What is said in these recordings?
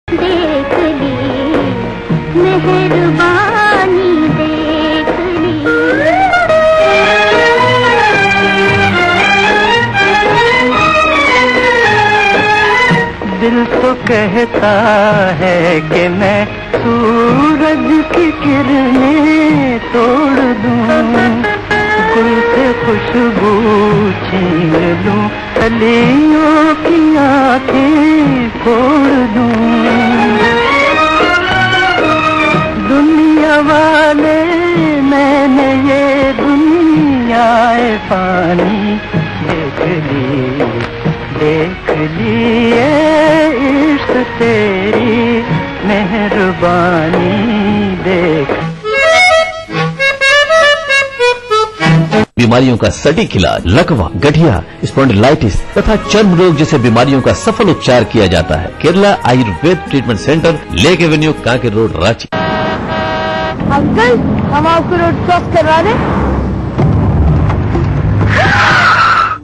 देख ली मेहरबानी देख ली। दिल तो कहता है कि मैं सूरज की किरणें तोड़ दूं, गुल से खुशबू छीन लूं, कलियों की आँखें फोड़ दूं। दुनिया वाले मैंने ये दुनियाए पानी देख ली ये इश्क तेरी मेहरबानी देख। बीमारियों का सटीक इलाज, लकवा, गठिया, स्पॉन्डिलाइटिस तथा चर्म रोग जैसे बीमारियों का सफल उपचार किया जाता है। Kerala Ayurveda treatment centre, lake avenue, Kanker road, Ranchi. Uncle, हम आपको रोड क्रॉस करवा दें?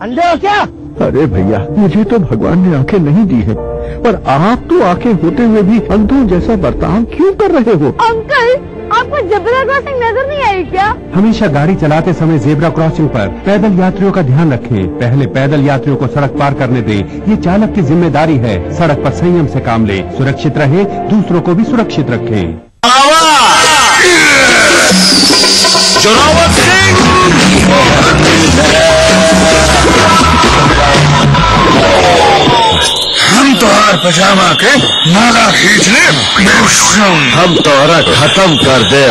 अंधे हो क्या? अरे भैया, मुझे तो भगवान ने आंखें नहीं दी है, पर आप तो आंखें होते हुए भी अंधों जैसा बर्ताव क्यों कर रहे हो? अंकल, आपको जेब्रा क्रॉसिंग नजर नहीं आई क्या? हमेशा गाड़ी चलाते समय जेब्रा क्रॉसिंग पर पैदल यात्रियों का ध्यान रखें। पहले पैदल यात्रियों को सड़क पार करने दें, ये चालक की जिम्मेदारी है। सड़क पर संयम से काम लें, सुरक्षित रहें, दूसरों को भी सुरक्षित रखें। जोरावर सिंह हम तोहार पजामा के नाला खींच ले, हम तोहरा खत्म कर दे।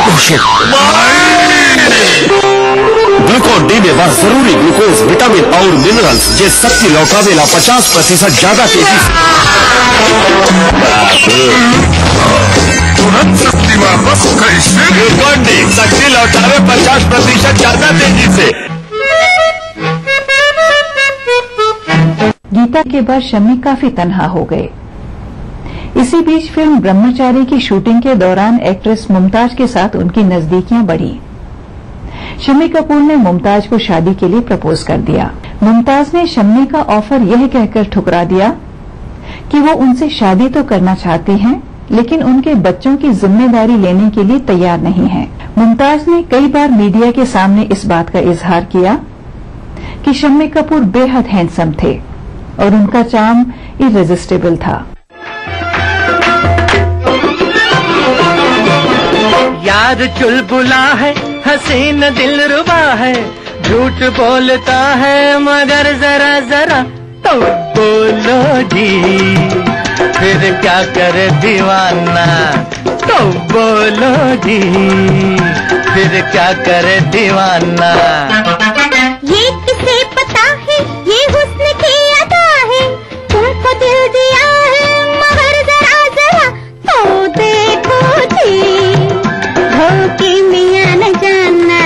ग्लूकोन डी में वह जरूरी ग्लूकोज, विटामिन और मिनरल्स जे शक्ति लौटावेला 50% ज्यादा तेजी से। तुरंत शक्ति वापस कैसे? ग्लूकोन डी शक्ति लौटावे 50% ज्यादा तेजी से। गीता के बाद शम्मी काफी तन्हा हो गए। इसी बीच फिल्म ब्रह्मचारी की शूटिंग के दौरान एक्ट्रेस मुमताज के साथ उनकी नजदीकियां बढ़ी। शम्मी कपूर ने मुमताज को शादी के लिए प्रपोज कर दिया। मुमताज ने शम्मी का ऑफर यह कहकर ठुकरा दिया कि वो उनसे शादी तो करना चाहती हैं, लेकिन उनके बच्चों की जिम्मेदारी लेने के लिए तैयार नहीं है। मुमताज ने कई बार मीडिया के सामने इस बात का इजहार किया कि शम्मी कपूर बेहद हैंडसम थे और उनका चार्म इरेजिस्टिबल था। यार चुलबुला है, हसीन दिलरुबा है, झूठ बोलता है मगर जरा जरा तो बोलो जी, फिर क्या करे दीवाना तो बोलो जी, फिर क्या करे दीवाना। ये किसे पता है ये हुस्न की अदा है, तुमको दिल दिया है मगर जरा जरा तो देखो जी, धोखे मियां न जानना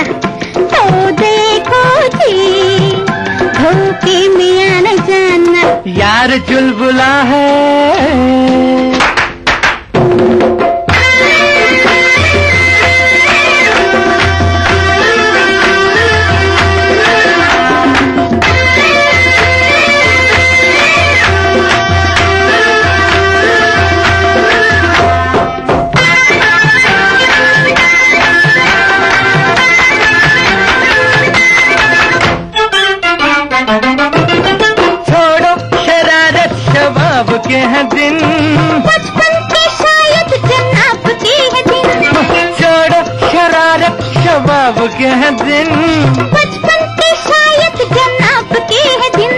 तो देखो जी, धोखे मियां न जानना। यार चुलबुला है। के हैं दिन, बचपन के शायद जनाब के हैं दिन, छोड़ो शरारत शबाब के हैं दिन, बचपन के शायद जनाब के हैं दिन।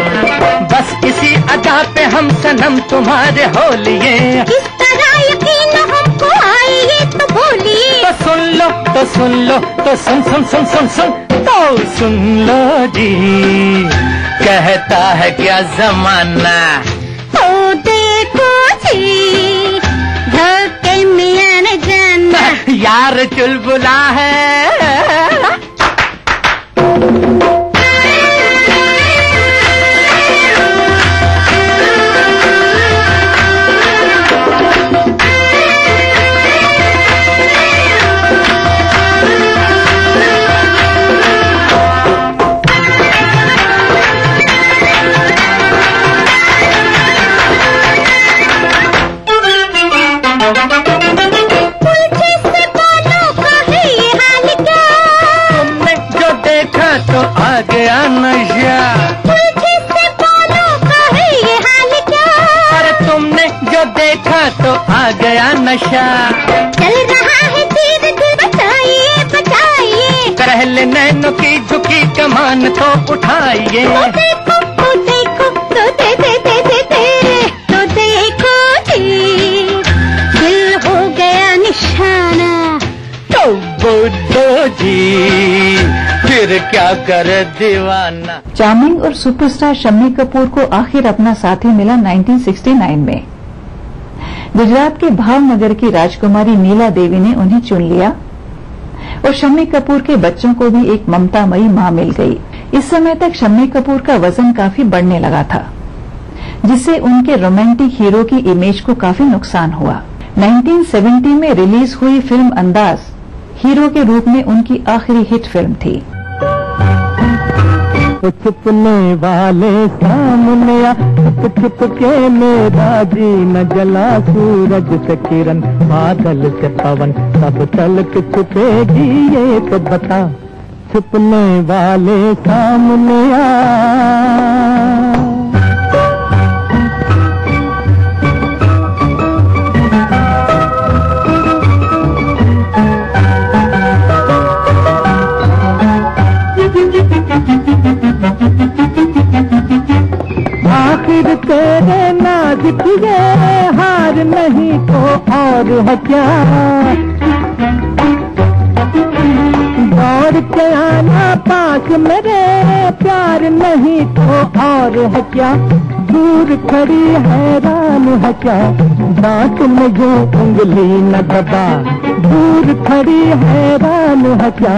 बस इसी अदा पे हम सनम तुम्हारे हो लिए, किस तरह यकीन हमको आए ये तो बोलिए। तो सुन लो तो सुन लो तो सुन सुन सुन सुन सुन तो सुन लो जी, कहता है क्या जमाना तो देखो जी, धोखे मियां न जानना। यार चुलबुला है। गया नशा। जिससे बोलो कहे ये हाल क्या, अरे तुमने जो देखा तो आ गया नशा। चल रहा है धीरे धीरे, बताइए बताइए। करहले नैनों की झुकी कमान तो उठाइए। तो देखो तो देखो तो दे दे दे दे दे, तो देखो जी दिल हो गया निशाना। तो बुद्धो जी फिर क्या करे दीवाना। चार्मिंग और सुपरस्टार शम्मी कपूर को आखिर अपना साथी मिला 1969 में। गुजरात के भावनगर की राजकुमारी नीला देवी ने उन्हें चुन लिया और शम्मी कपूर के बच्चों को भी एक ममतामयी मां मिल गई। इस समय तक शम्मी कपूर का वजन काफी बढ़ने लगा था, जिससे उनके रोमांटिक हीरो की इमेज को काफी नुकसान हुआ। 1970 में रिलीज हुई फिल्म अंदाज हीरो के रूप में उनकी आखिरी हिट फिल्म थी। छुपने वाले सामने आ, छुप छुप के मेरा जी न जला। सूरज से किरण बादल से पवन सब तलक छुपेगी ये तो बता। छुपने वाले सामने आ। आखिर तेरे नाजुक ये हार नहीं तो और है क्या। दौड़ के आना पास मेरे प्यार नहीं तो और है क्या। दूर खड़ी हैरान है क्या, दांत में जो उंगली न दबा। दूर खड़ी हैरान है क्या,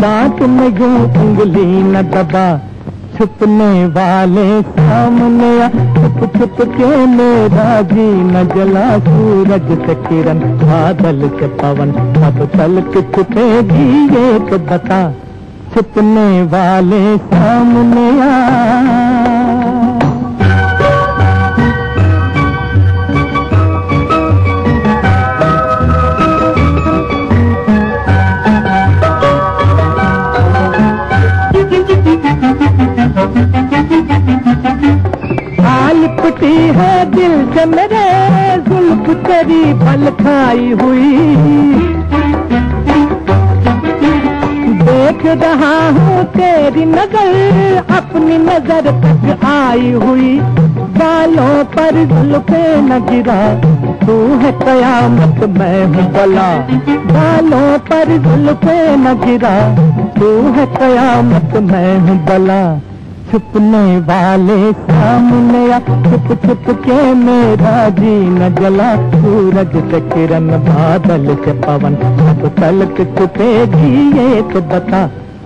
दांत में जो उंगली न दबा। छुपने वाले सामने आ, छुप छुप के मेरा जी न जला। सूरज से किरण बादल से पवन अब तलक छुपेगी ये तो बता। छुपने वाले सामने आ। लिपटी है दिल से मेरे जुल्फ तेरी पल खाई हुई। देख रहा हूँ तेरी नजर अपनी नजर तक आई हुई। बालों पर जुल्फे न गिरा, तू है कयामत मैं हूँ बला। बालों पर जुल्फे न गिरा, तू है कयामत मैं हूँ बला। छुपने वाले सामने आ, छुप छुप के मेरा जी न जला। सूरज से किरण बादल से पवन अब तलक छुपेगी ये तो बता।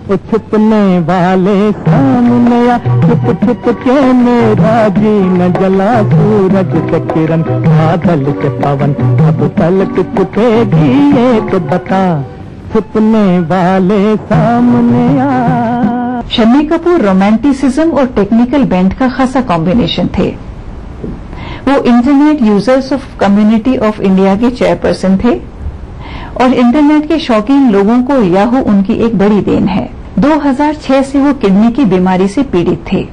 वो छुपने वाले सामने आ, छुप छुप के मेरा जी न जला। सूरज से किरण बादल से पवन अब तलक छुपेगी ये तो बता। छुपने वाले सामने आ। शम्मी कपूर रोमांटिसिज्म और टेक्निकल बैंड का खासा कॉम्बिनेशन थे। वो internet users of community of India के चेयरपर्सन थे और इंटरनेट के शौकीन लोगों को याहू उनकी एक बड़ी देन है। 2006 से वो किडनी की बीमारी से पीड़ित थे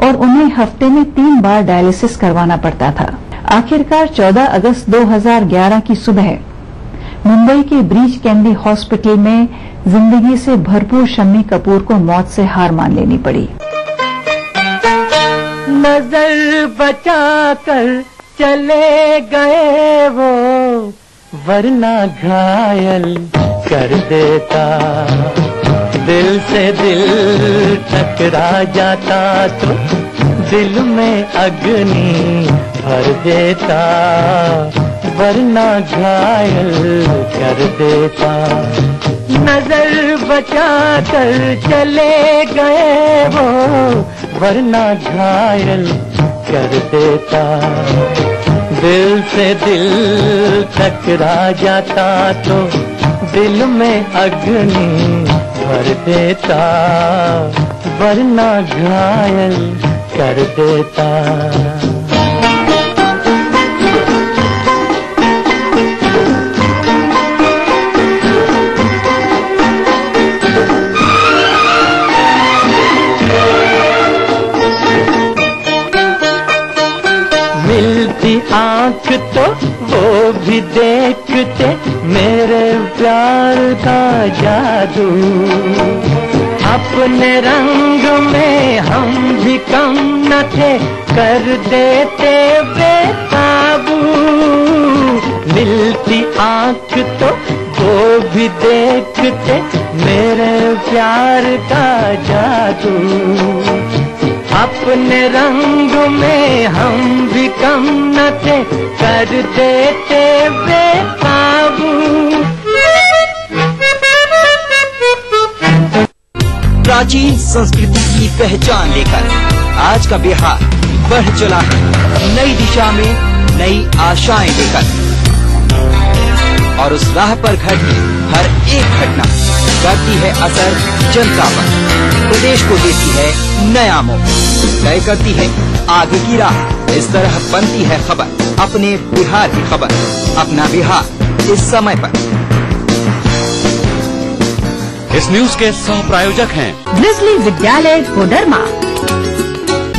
और उन्हें हफ्ते में 3 बार डायलिसिस करवाना पड़ता था। आखिरकार 14 अगस्त 2011 की सुबह मुंबई के ब्रीच कैंडी हॉस्पिटल में जिंदगी से भरपूर शम्मी कपूर को मौत से हार मान लेनी पड़ी। नजर बचा कर चले गए वो, वरना घायल कर देता। दिल से दिल टकरा जाता तो दिल में अग्नि भर देता, वरना घायल कर देता। नजर बचा कर चले गए वो, वरना घायल कर देता। दिल से दिल टकरा जाता तो दिल में अग्नि भर देता, वरना घायल कर देता। तो वो भी देखते मेरे प्यार का जादू। अपने रंग में हम भी कम न थे, कर देते बेकाबू। मिलती आंख तो वो भी देखते मेरे प्यार का जादू। अपने रंग में हम भी कम न थे, कर देते बेकाबू। प्राचीन संस्कृति की पहचान लेकर आज का बिहार बढ़ चला है नई दिशा में, नई आशाएं लेकर। और उस राह पर घटती हर एक घटना करती है असर जनता पर, प्रदेश को देती है नया मोड़, तय करती है आगे की राह। इस तरह बनती है खबर, अपने बिहार की खबर, अपना बिहार इस समय पर। इस न्यूज के सह प्रायोजक हैं ब्रिजली विद्यालय Koderma,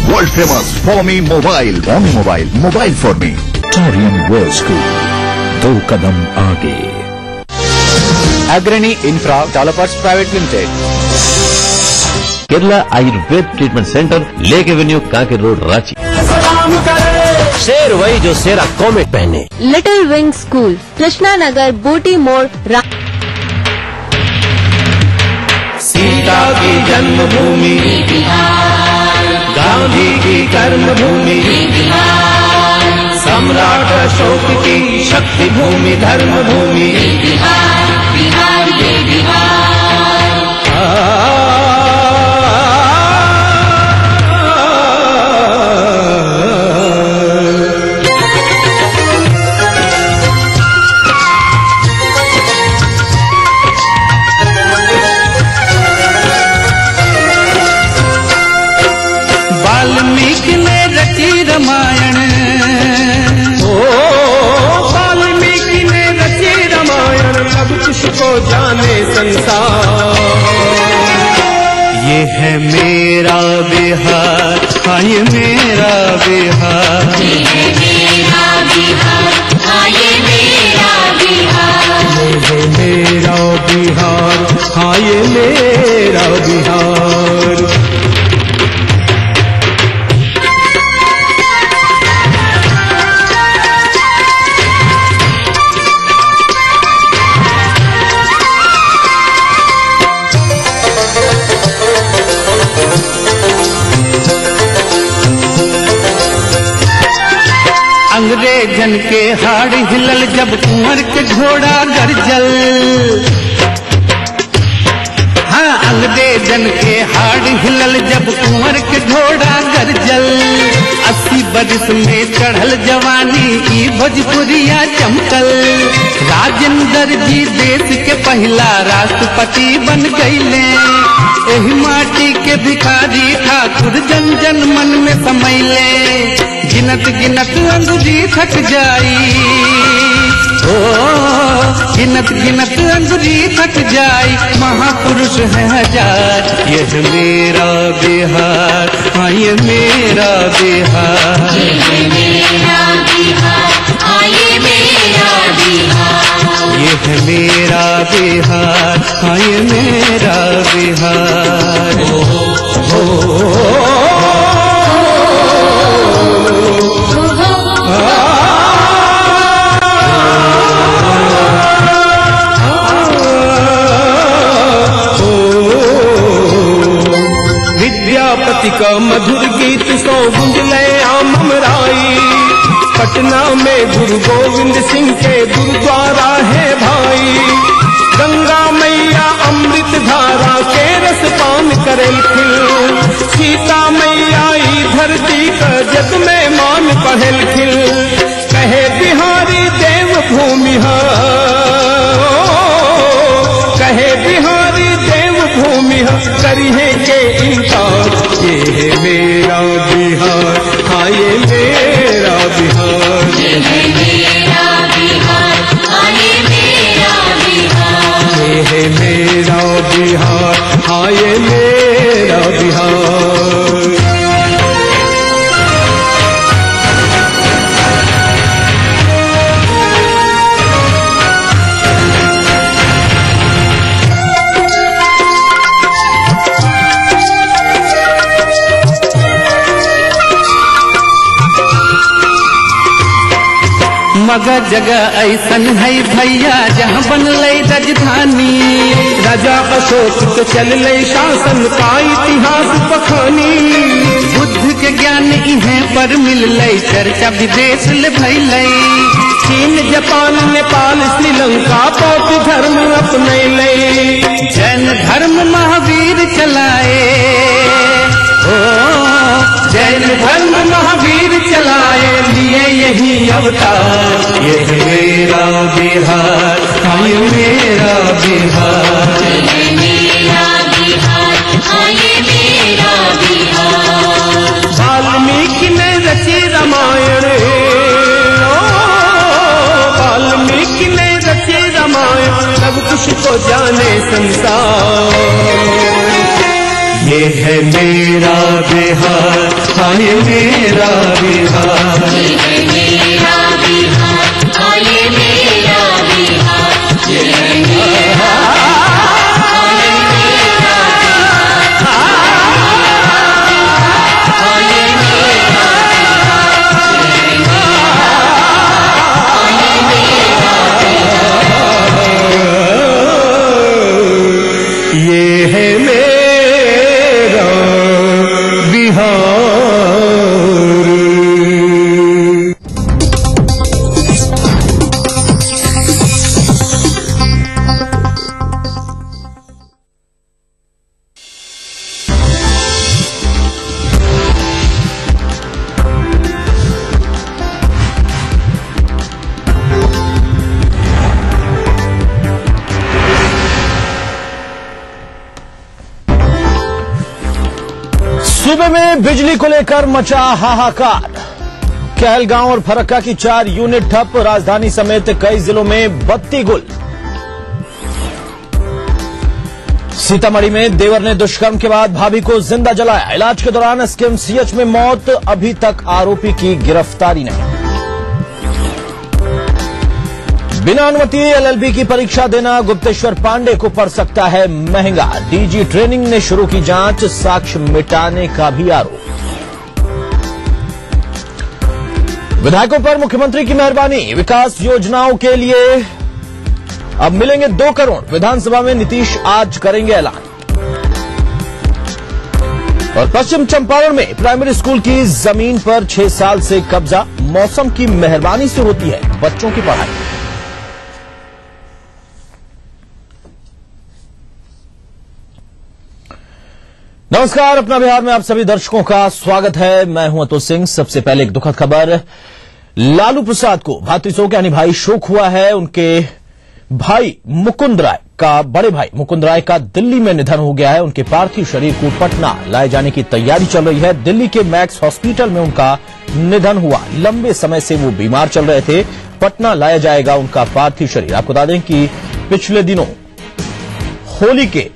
world famous for me mobile, mobile for me, टोरियम वर्ल्ड स्कूल, 2 कदम आगे। अग्रणी infra developers private limited, Kerala Ayurveda treatment centre, lake avenue, Kanker road, Ranchi. शेर वही जो शेरा कॉमेट पहने। Little wing school, Krishna Nagar, बोटी मोड़, सीता की जन्मभूमि, गांधी की कर्मभूमि, सम्राट अशोक की शक्ति भूमि, धर्म भूमि। वाल्मीकि ने रची रामायण, वाल्मीकि ने रची रामायण, अब किसको जाने संसार। ये है मेरा बिहार, हाँ ये मेरा बिहार, ये है मेरा बिहार, हाँ ये मेरा बिहार, ये है मेरा बिहार, हाँ ये मेरा बिहार। अंग्रेजन के हाड़ हिलल जब कुंवर के घोड़ा गरजल, हाँ अंग्रेजन के हाड़ हिलल जब कुंवर के घोड़ा गरजल। 80 बरस में चढ़ल जवानी की भोजपुरिया चमकल। राजेंद्र जी देश के पहला राष्ट्रपति बन गईले। एही माटी के भिखारी ठाकुर जन जन मन में समैले। गिनत गिनत अंगुरी थक जाई, ओ गिनत गिनत अंगुरी थक जाई, महापुरुष है हजार। यह मेरा बिहार, हाँ ये मेरा बिहार, ये मेरा बिहार, हाँ ये मेरा बिहार, ये मेरा बिहार, हाँ ये मेरा बिहार। विद्यापति का मधुर गीत सौ गुंजले आमराई। पटना में गुरु गोविंद सिंह के गुरुद्वारा है भाई। गंगा मैया अमृत धारा के रस पान करेल खिल। सीता मैया ई धरती का जग में मान पहल खिल। कहे बिहारी देव भूमि, कहे बिहारी देव भूमि, करिए के इनकार। ये है मेरा बिहार, हाँ ये मेरा बिहार, ये है मेरा बिहार, हाँ ये मेरा बिहार, ये है मेरा बिहार, हाँ ये मेरा बिहार। मगर जगह ऐसन है भैया जहाँ बनले राजधानी। राजा अशोक के चलले शासन का इतिहास बखानी। बुद्ध के ज्ञान इन्हें पर मिलले चर्चा विदेश ले भैले। चीन जापान नेपाल श्रीलंका बौद्ध धर्म अपनैले। जैन धर्म महावीर चलाए, ओ जैन धर्म महावीर चलाए, लिए यही अवतार। ये है मेरा बिहार, हाँ ये मेरा बिहार, ये मेरा बिहार, हाँ ये मेरा बिहार। वाल्मीकि ने रची रामायण, वाल्मीकि ने रची रामायण, सब कुछ को जाने संसार। ये है मेरा बिहार, हाँ ये मेरा बिहार, ये है मेरा बिहार, हाँ ये मेरा बिहार, ये है मेरा सूबे में बिजली को लेकर मचा हाहाकार। कहलगांव और फरक्का की 4 यूनिट ठप, राजधानी समेत कई जिलों में बत्ती गुल। सीतामढ़ी में देवर ने दुष्कर्म के बाद भाभी को जिंदा जलाया, इलाज के दौरान एसकेएमसीएच में मौत, अभी तक आरोपी की गिरफ्तारी नहीं। बिना अनुमति एलएलबी की परीक्षा देना गुप्तेश्वर पांडे को पड़ सकता है महंगा, डीजी ट्रेनिंग ने शुरू की जांच, साक्ष्य मिटाने का भी आरोप। विधायकों पर मुख्यमंत्री की मेहरबानी, विकास योजनाओं के लिए अब मिलेंगे 2 करोड़, विधानसभा में नीतीश आज करेंगे ऐलान। और पश्चिम चंपारण में प्राइमरी स्कूल की जमीन पर 6 साल से कब्जा, मौसम की मेहरबानी से होती है बच्चों की पढ़ाई। नमस्कार, अपना बिहार में आप सभी दर्शकों का स्वागत है। मैं हूं अतुल सिंह। सबसे पहले एक दुखद खबर, लालू प्रसाद को भातृशोक यानी भाई शोक हुआ है। उनके भाई मुकुंद राय का, बड़े भाई मुकुंद राय का दिल्ली में निधन हो गया है। उनके पार्थिव शरीर को पटना लाए जाने की तैयारी चल रही है। दिल्ली के मैक्स हॉस्पिटल में उनका निधन हुआ। लंबे समय से वो बीमार चल रहे थे। पटना लाया जाएगा उनका पार्थिव शरीर। आपको बता दें कि पिछले दिनों होली के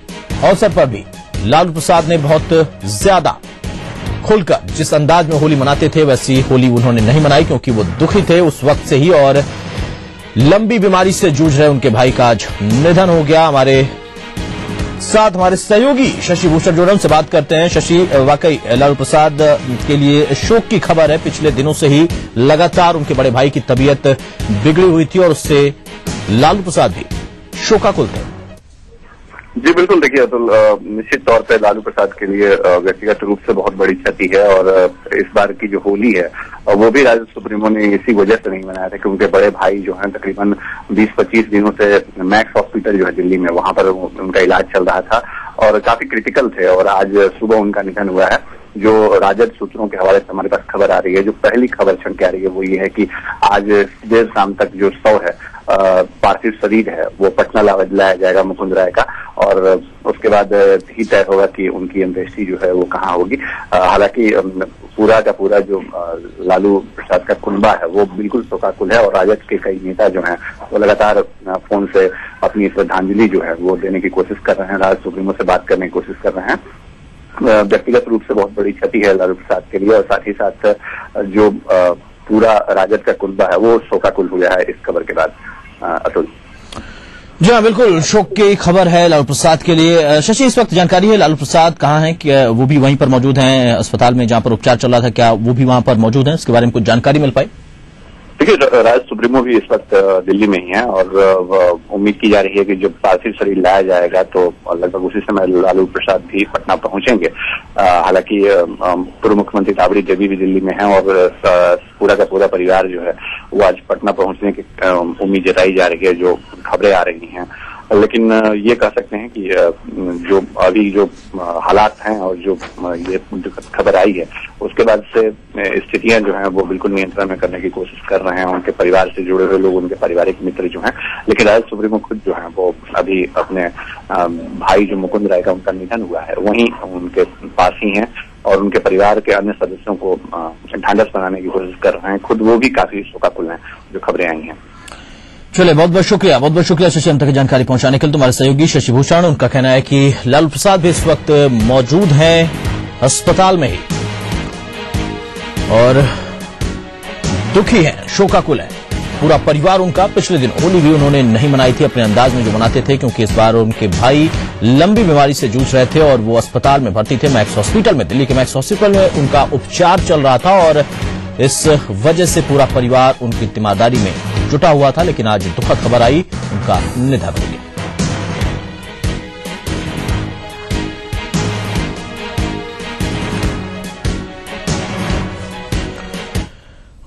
अवसर पर भी लालू प्रसाद ने बहुत ज्यादा खुलकर जिस अंदाज में होली मनाते थे वैसी होली उन्होंने नहीं मनाई, क्योंकि वो दुखी थे उस वक्त से ही और लंबी बीमारी से जूझ रहे उनके भाई का आज निधन हो गया। हमारे साथ हमारे सहयोगी शशि भूषण जोड़ से बात करते हैं। शशि, वाकई लालू प्रसाद के लिए शोक की खबर है। पिछले दिनों से ही लगातार उनके बड़े भाई की तबीयत बिगड़ी हुई थी और उससे लालू प्रसाद भी शोकाकुल थे। जी बिल्कुल, देखिए अतुल, निश्चित तौर पे लालू प्रसाद के लिए व्यक्तिगत रूप से बहुत बड़ी क्षति है। और इस बार की जो होली है वो भी राजद सुप्रीमो ने इसी वजह से नहीं मनाया था कि उनके बड़े भाई जो हैं तकरीबन 20-25 दिनों से मैक्स हॉस्पिटल जो है दिल्ली में, वहां पर उनका इलाज चल रहा था और काफी क्रिटिकल थे। और आज सुबह उनका निधन हुआ है। जो राजद सूत्रों के हवाले से हमारे पास खबर आ रही है, जो पहली खबर छन के आ रही है वो ये है कि आज देर शाम तक जो शव है, पार्थिव शरीर है, वो पटना लाया जाएगा मुकुंद राय का। और उसके बाद ही तय होगा कि उनकी अंत्येष्टि जो है वो कहाँ होगी। हालांकि पूरा का पूरा जो लालू प्रसाद का कुनबा है वो बिल्कुल शोकाकुल है। और राजद के कई नेता जो हैं वो लगातार फोन से अपनी श्रद्धांजलि जो है वो देने की कोशिश कर रहे हैं, राजद सुप्रीमो से बात करने की कोशिश कर रहे हैं। व्यक्तिगत रूप से बहुत बड़ी क्षति है लालू प्रसाद के लिए। और साथ ही साथ जो पूरा राजद का कुनबा है वो शोकाकुल हो गया है इस खबर के बाद। अतुल जी हाँ, बिल्कुल शोक की खबर है लालू प्रसाद के लिए। शशि, इस वक्त जानकारी है लालू प्रसाद कहाँ हैं? क्या वो भी वहीं पर मौजूद हैं अस्पताल में जहां पर उपचार चल रहा था? क्या वो भी वहां पर मौजूद हैं? इसके बारे में कुछ जानकारी मिल पाई? देखिए, राज्य सुप्रीमो भी इस वक्त दिल्ली में ही है और उम्मीद की जा रही है कि जब पार्थिव शरीर लाया जाएगा तो लगभग उसी समय लालू प्रसाद भी पटना पहुंचेंगे। हालांकि पूर्व मुख्यमंत्री राबड़ी देवी भी दिल्ली में हैं और पूरा का पूरा परिवार जो है वो आज पटना पहुंचने की उम्मीद जताई जा रही है, जो खबरें आ रही हैं। लेकिन ये कह सकते हैं कि जो अभी जो हालात हैं और जो ये खबर आई है उसके बाद से स्थितियां जो हैं वो बिल्कुल नियंत्रण में करने की कोशिश कर रहे हैं उनके परिवार से जुड़े हुए लोग, उनके पारिवारिक मित्र जो हैं। लेकिन राज्य सुप्रीमो खुद जो है वो अभी अपने भाई जो मुकुंद राय का उनका निधन हुआ है वहीं उनके पास ही हैं और उनके परिवार के अन्य सदस्यों को ढांढस बनाने की कोशिश कर रहे हैं। खुद वो भी काफी शोकाकुल हैं, जो खबरें आई हैं। चलिए, बहुत बहुत शुक्रिया शशि हम तक जानकारी पहुंचाने के लिए। तुम्हारे सहयोगी शशि भूषण, उनका कहना है कि लालू प्रसाद भी इस वक्त मौजूद हैं अस्पताल में ही और दुखी हैं, शोकाकुल है पूरा परिवार उनका। पिछले दिन होली भी उन्होंने नहीं मनाई थी अपने अंदाज में जो मनाते थे, क्योंकि इस बार उनके भाई लंबी बीमारी से जूझ रहे थे और वो अस्पताल में भर्ती थे, मैक्स हॉस्पिटल में, दिल्ली के मैक्स हॉस्पिटल में उनका उपचार चल रहा था और इस वजह से पूरा परिवार उनकी तीमारदारी में जुटा हुआ था। लेकिन आज दुखद खबर आई, उनका निधन हो गया।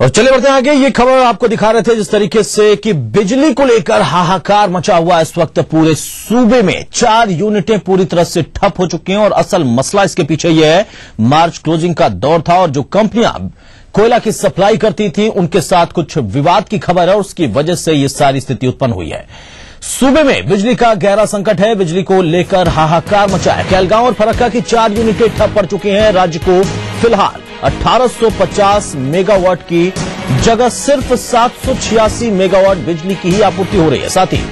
और चले बढ़ते हैं आगे। ये खबर आपको दिखा रहे थे जिस तरीके से कि बिजली को लेकर हाहाकार मचा हुआ इस वक्त पूरे सूबे में 4 यूनिटें पूरी तरह से ठप हो चुकी हैं और असल मसला इसके पीछे यह है, मार्च क्लोजिंग का दौर था और जो कंपनियां कोयला की सप्लाई करती थी उनके साथ कुछ विवाद की खबर है और उसकी वजह से ये सारी स्थिति उत्पन्न हुई है। सूबे में बिजली का गहरा संकट है, बिजली को लेकर हाहाकार मचा है। कहलगांव और फरक्का की 4 यूनिटें ठप पड़ चुकी हैं। राज्य को फिलहाल 1850 मेगावाट की जगह सिर्फ 786 मेगावाट बिजली की ही आपूर्ति हो रही है। साथ ही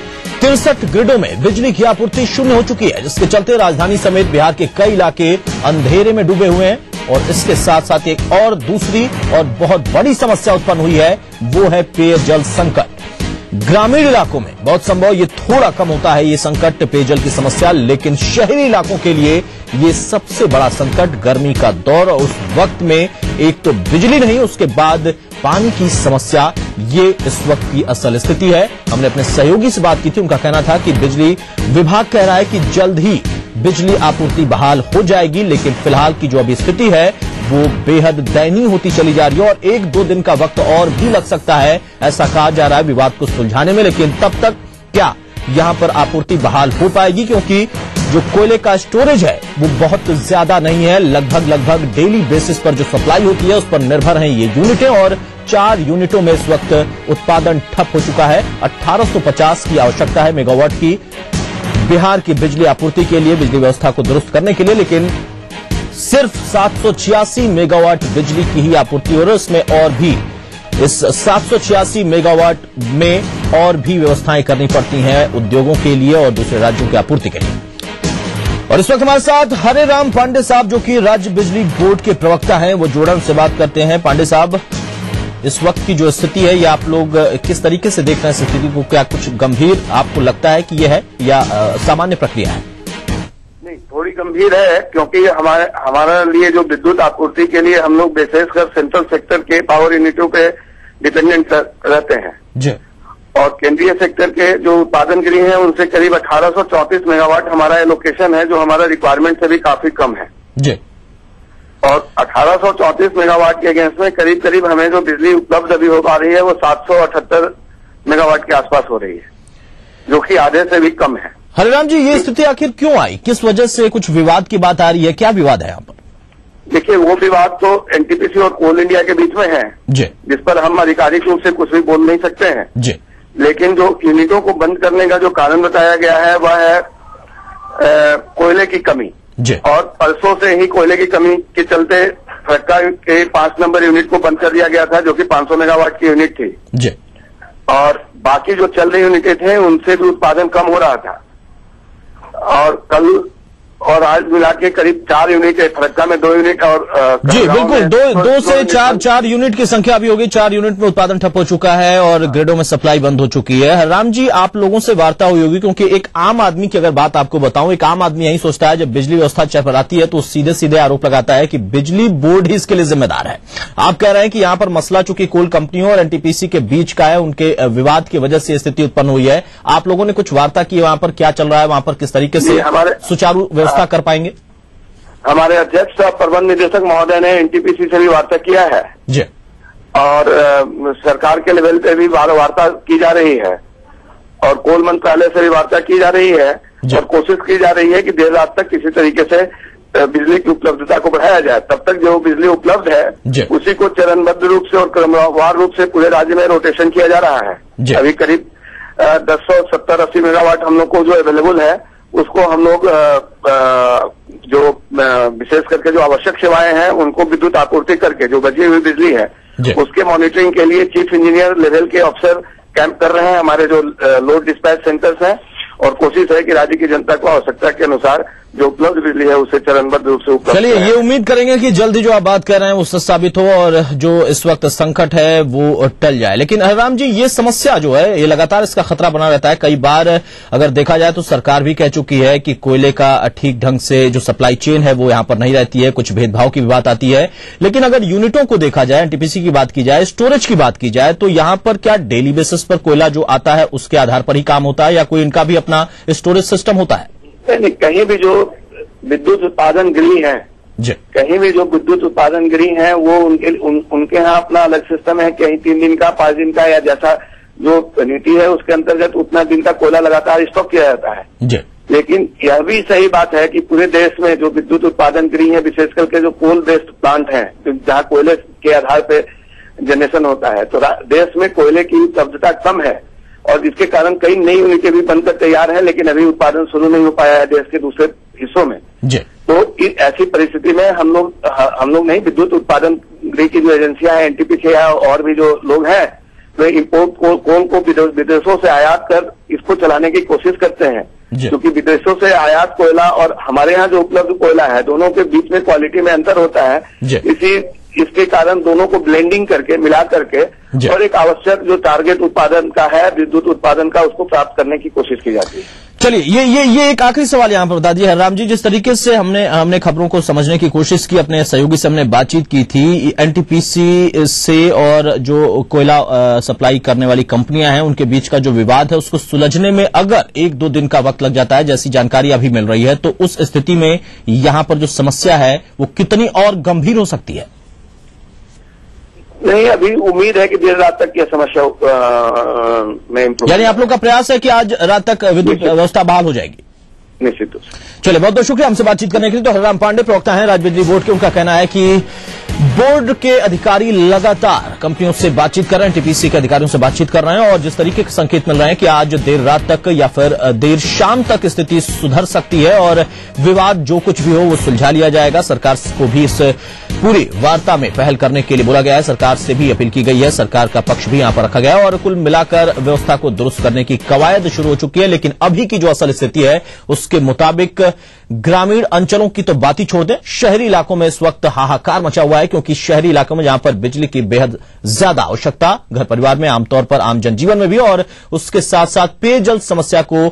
63 ग्रिडों में बिजली की आपूर्ति शून्य हो चुकी है, जिसके चलते राजधानी समेत बिहार के कई इलाके अंधेरे में डूबे हुए हैं। और इसके साथ साथ एक और दूसरी और बहुत बड़ी समस्या उत्पन्न हुई है, वो है पेयजल संकट। ग्रामीण इलाकों में बहुत संभव ये थोड़ा कम होता है ये संकट, पेयजल की समस्या, लेकिन शहरी इलाकों के लिए ये सबसे बड़ा संकट गर्मी का दौर और उस वक्त में एक तो बिजली नहीं, उसके बाद पानी की समस्या, ये इस वक्त की असल स्थिति है। हमने अपने सहयोगी से बात की थी, उनका कहना था कि बिजली विभाग कह रहा है कि जल्द ही बिजली आपूर्ति बहाल हो जाएगी, लेकिन फिलहाल की जो अभी स्थिति है वो बेहद दयनीय होती चली जा रही है और 1-2 दिन का वक्त और भी लग सकता है, ऐसा कहा जा रहा है विवाद को सुलझाने में। लेकिन तब तक क्या यहां पर आपूर्ति बहाल हो पाएगी, क्योंकि जो कोयले का स्टोरेज है वो बहुत ज्यादा नहीं है, लगभग डेली बेसिस पर जो सप्लाई होती है उस पर निर्भर हैं ये यूनिटें और 4 यूनिटों में इस वक्त उत्पादन ठप हो चुका है। 1850 की आवश्यकता है मेगावाट की बिहार की बिजली आपूर्ति के लिए, बिजली व्यवस्था को दुरुस्त करने के लिए, लेकिन सिर्फ 786 मेगावाट बिजली की ही आपूर्ति हो रही है। इसमें और भी इस 786 मेगावाट में और भी व्यवस्थाएं करनी पड़ती हैं उद्योगों के लिए और दूसरे राज्यों की आपूर्ति के लिए। और इस वक्त हमारे साथ हरे राम पांडे साहब, जो कि राज्य बिजली बोर्ड के प्रवक्ता हैं, वो जोड़न से बात करते हैं। पांडे साहब, इस वक्त की जो स्थिति है ये आप लोग किस तरीके से देख रहे हैं स्थिति को? क्या कुछ गंभीर आपको लगता है कि यह है या सामान्य प्रक्रिया है? नहीं, थोड़ी गंभीर है, क्योंकि हमारे लिए जो विद्युत आपूर्ति के लिए हम लोग विशेषकर सेंट्रल सेक्टर के पावर यूनिटों पे डिपेंडेंट रहते हैं जी, और केंद्रीय सेक्टर के जो उत्पादन गृह हैं उनसे करीब 1834 मेगावाट हमारा एलोकेशन है, जो हमारा रिक्वायरमेंट से भी काफी कम है जी। और 1834 मेगावाट के अगेंस्ट में करीब हमें जो बिजली उपलब्ध अभी हो पा रही है वो 778 मेगावाट के आसपास हो रही है, जो कि आधे से भी कम है। हरिराम जी, ये स्थिति आखिर क्यों आई, किस वजह से कुछ विवाद की बात आ रही है, क्या विवाद है यहाँ पर? देखिए, वो विवाद तो एनटीपीसी और कोल इंडिया के बीच में है जी, जिस पर हम आधिकारिक रूप से कुछ भी बोल नहीं सकते हैं जी। लेकिन जो यूनिटों को बंद करने का जो कारण बताया गया है वह है कोयले की कमी जी। और परसों से ही कोयले की कमी के चलते फरक्का के 5 नंबर यूनिट को बंद कर दिया गया था, जो कि 500 मेगावाट की यूनिट थी जी। और बाकी जो चल रही यूनिटें थे उनसे भी उत्पादन कम हो रहा था। और कल और आज मिला के करीब 4 यूनिट है, फरक्का में 2 यूनिट और जी बिल्कुल 2 से 4 यूनिट की संख्या अभी होगी। 4 यूनिट में उत्पादन ठप हो चुका है और ग्रिडों में सप्लाई बंद हो चुकी है। हरराम जी, आप लोगों से वार्ता हुई होगी, क्योंकि एक आम आदमी की अगर बात आपको बताऊं, एक आम आदमी यही सोचता है जब बिजली व्यवस्था चरमराती है तो सीधे सीधे आरोप लगाता है कि बिजली बोर्ड ही इसके लिए जिम्मेदार है। आप कह रहे हैं कि यहां पर मसला चूंकि कोल कंपनियों और एनटीपीसी के बीच का है, उनके विवाद की वजह से स्थिति उत्पन्न हुई है। आप लोगों ने कुछ वार्ता की, वहां पर क्या चल रहा है, वहां पर किस तरीके से सुचारू व्यवस्था कर पाएंगे? हमारे अध्यक्ष और प्रबंध निदेशक महोदय ने एनटीपीसी से भी वार्ता किया है जी, और सरकार के लेवल पे भी वार्ता की जा रही है और कोल मंत्रालय से भी वार्ता की जा रही है और कोशिश की जा रही है कि देर रात तक किसी तरीके से बिजली की उपलब्धता को बढ़ाया जाए। तब तक जो बिजली उपलब्ध है उसी को चरणबद्ध रूप से और क्रमवार रूप से पूरे राज्य में रोटेशन किया जा रहा है। अभी करीब 170-80 मेगावाट हम लोग को जो अवेलेबल है उसको हम लोग जो विशेष करके जो आवश्यक सेवाएं हैं उनको विद्युत आपूर्ति करके जो बची हुई बिजली है उसके मॉनिटरिंग के लिए चीफ इंजीनियर लेवल के अफसर कैंप कर रहे हैं हमारे जो लोड डिस्पैच सेंटर्स हैं, और कोशिश है कि राज्य की जनता को आवश्यकता के अनुसार जो उपलब्ध बिजली है उसे चरणबद्ध रूप से उपलब्ध। चलिए, ये उम्मीद करेंगे कि जल्दी जो आप बात कर रहे हैं वो सच साबित हो और जो इस वक्त संकट है वो टल जाए। लेकिन हरराम जी, ये समस्या जो है ये लगातार इसका खतरा बना रहता है। कई बार अगर देखा जाए तो सरकार भी कह चुकी है कि कोयले का ठीक ढंग से जो सप्लाई चेन है वो यहां पर नहीं रहती है, कुछ भेदभाव की भी बात आती है। लेकिन अगर यूनिटों को देखा जाए, एनटीपीसी की बात की जाए, स्टोरेज की बात की जाए, तो यहां पर क्या डेली बेसिस पर कोयला जो आता है उसके आधार पर ही काम होता है या कोई इनका भी अपना स्टोरेज सिस्टम होता है? नहीं, कहीं भी जो विद्युत उत्पादन गृह है, कहीं भी जो विद्युत उत्पादन गृह है वो उनके यहाँ अपना अलग सिस्टम है। कहीं 3 दिन का, 5 दिन का या जैसा जो नीति है उसके अंतर्गत उतना दिन का कोयला लगातार स्टॉक किया जाता है। लेकिन यह भी सही बात है कि पूरे देश में जो विद्युत उत्पादन गृह है, विशेष करके जो कोल बेस्ड प्लांट है जहाँ कोयले के आधार पे जनरेशन होता है, तो देश में कोयले की उपलब्धता कम है और जिसके कारण कई नई यूनिटें भी बनकर तैयार है, लेकिन अभी उत्पादन शुरू नहीं हो पाया है देश के दूसरे हिस्सों में। तो ऐसी परिस्थिति में हम लोग नहीं, विद्युत उत्पादन गृह की जो एजेंसियां हैं, एनटीपीसी है और भी जो लोग हैं, वे इम्पोर्ट कोल को विदेशों से आयात कर इसको चलाने की कोशिश करते हैं, क्योंकि विदेशों से आयात कोयला और हमारे यहाँ जो उपलब्ध कोयला है दोनों के बीच में क्वालिटी में अंतर होता है। इसके कारण दोनों को ब्लेंडिंग करके, मिला करके और एक आवश्यक जो टारगेट उत्पादन का है, विद्युत उत्पादन का, उसको प्राप्त करने की कोशिश की जाती है। चलिए, ये एक आखिरी सवाल यहां पर बता दिए हरराम जी, जिस तरीके से हमने खबरों को समझने की कोशिश की, अपने सहयोगी से हमने बातचीत की थी, एनटीपीसी से और जो कोयला सप्लाई करने वाली कंपनियां हैं उनके बीच का जो विवाद है उसको सुलझने में अगर 1-2 दिन का वक्त लग जाता है, जैसी जानकारी अभी मिल रही है, तो उस स्थिति में यहां पर जो समस्या है वो कितनी और गंभीर हो सकती है? नहीं, अभी उम्मीद है कि देर रात तक यह समस्या में इम्प्रूव, यानी आप लोग का प्रयास है कि आज रात तक विद्युत व्यवस्था बहाल हो जाएगी? निश्चित रूप से। चलिए, बहुत बहुत शुक्रिया हमसे बातचीत करने के लिए। तो हरराम पांडे प्रवक्ता हैं राज्य बिजली बोर्ड के, उनका कहना है कि बोर्ड के अधिकारी लगातार कंपनियों से बातचीत कर रहे हैं, टीपीसी के अधिकारियों से बातचीत कर रहे हैं और जिस तरीके के संकेत मिल रहे हैं कि आज देर रात तक या फिर देर शाम तक स्थिति सुधर सकती है और विवाद जो कुछ भी हो वो सुलझा लिया जाएगा। सरकार को भी इस पूरी वार्ता में पहल करने के लिए बोला गया है, सरकार से भी अपील की गई है, सरकार का पक्ष भी यहां पर रखा गया और कुल मिलाकर व्यवस्था को दुरुस्त करने की कवायद शुरू हो चुकी है। लेकिन अभी की जो असल स्थिति है उसके मुताबिक ग्रामीण अंचलों की तो बात ही छोड़ दें, शहरी इलाकों में इस वक्त हाहाकार मचा हुआ है, क्योंकि शहरी इलाकों में जहां पर बिजली की बेहद ज्यादा आवश्यकता घर परिवार में, आमतौर पर आम जनजीवन में भी, और उसके साथ साथ पेयजल समस्या को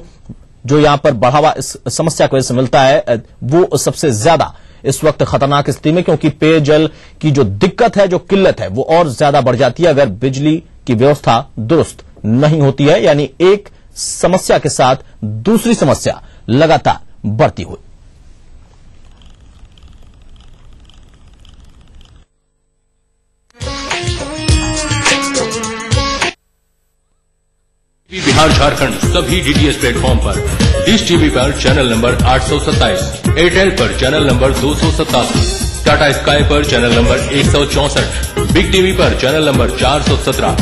जो यहां पर बढ़ावा इस समस्या को इससे मिलता है वो सबसे ज्यादा इस वक्त खतरनाक स्थिति में, क्योंकि पेयजल की जो दिक्कत है, जो किल्लत है, वो और ज्यादा बढ़ जाती है अगर बिजली की व्यवस्था दुरुस्त नहीं होती है। यानी एक समस्या के साथ दूसरी समस्या लगातार बढ़ती हुई। बिहार झारखंड सभी डीटीएच प्लेटफॉर्म पर, डिश टीवी पर चैनल नंबर 827, एयरटेल पर चैनल नंबर 287, टाटा स्काई पर चैनल नंबर 164, बिग टीवी पर चैनल नंबर 417,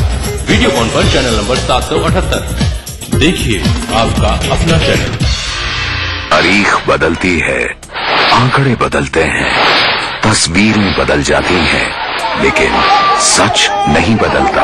वीडियोकॉन पर चैनल नंबर 778। देखिए आपका अपना चैनल। तारीख बदलती है, आंकड़े बदलते हैं, तस्वीरें बदल जाती हैं, लेकिन सच नहीं बदलता।